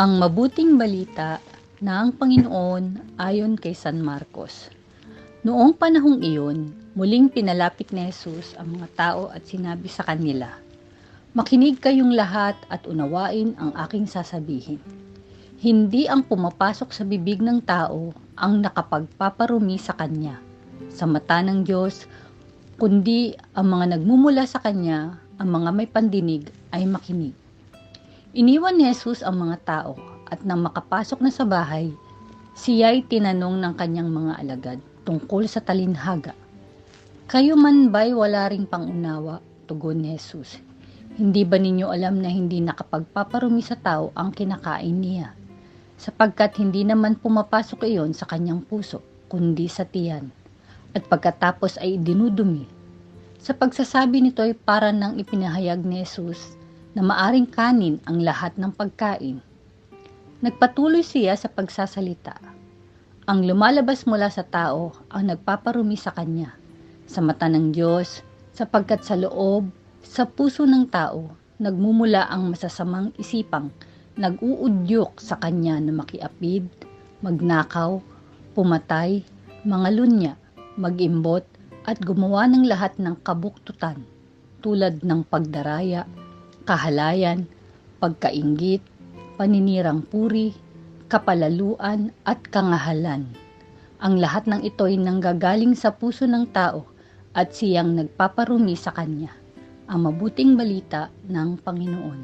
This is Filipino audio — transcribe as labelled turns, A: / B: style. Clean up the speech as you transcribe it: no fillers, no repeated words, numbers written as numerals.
A: Ang mabuting balita ng Panginoon ayon kay San Marcos. Noong panahong iyon, muling pinalapit ni Jesus ang mga tao at sinabi sa kanila, "Makinig kayong lahat at unawain ang aking sasabihin. Hindi ang pumapasok sa bibig ng tao ang nakapagpaparumi sa kanya sa mata ng Diyos, kundi ang mga nagmumula sa kanya, ang mga may pandinig ay makinig." Iniwan ni Jesus ang mga tao at nang makapasok na sa bahay, siya'y tinanong ng kanyang mga alagad tungkol sa talinhaga. "Kayo man ba'y wala ring pangunawa?" Tugon ni Jesus. "Hindi ba ninyo alam na hindi nakapagpaparumi sa tao ang kinakain niya, sapagkat hindi naman pumapasok iyon sa kanyang puso, kundi sa tiyan, at pagkatapos ay dinudumi?" Sa pagsasabi nito ay para nang ipinahayag ni Jesus na maaring kanin ang lahat ng pagkain. Nagpatuloy siya sa pagsasalita. Ang lumalabas mula sa tao ang nagpaparumi sa kanya, sa mata ng Diyos, sapagkat sa loob, sa puso ng tao, nagmumula ang masasamang isipang nag-uudyok sa kanya na makiapid, magnakaw, pumatay, mangalunya, mag-imbot, at gumawa ng lahat ng kabuktutan, tulad ng pagdaraya, kahalayan, pagkainggit, paninirang puri, kapalaluan at kangahalan. Ang lahat ng ito ay nanggagaling sa puso ng tao at siyang nagpaparumi sa kanya. Ang mabuting balita ng Panginoon.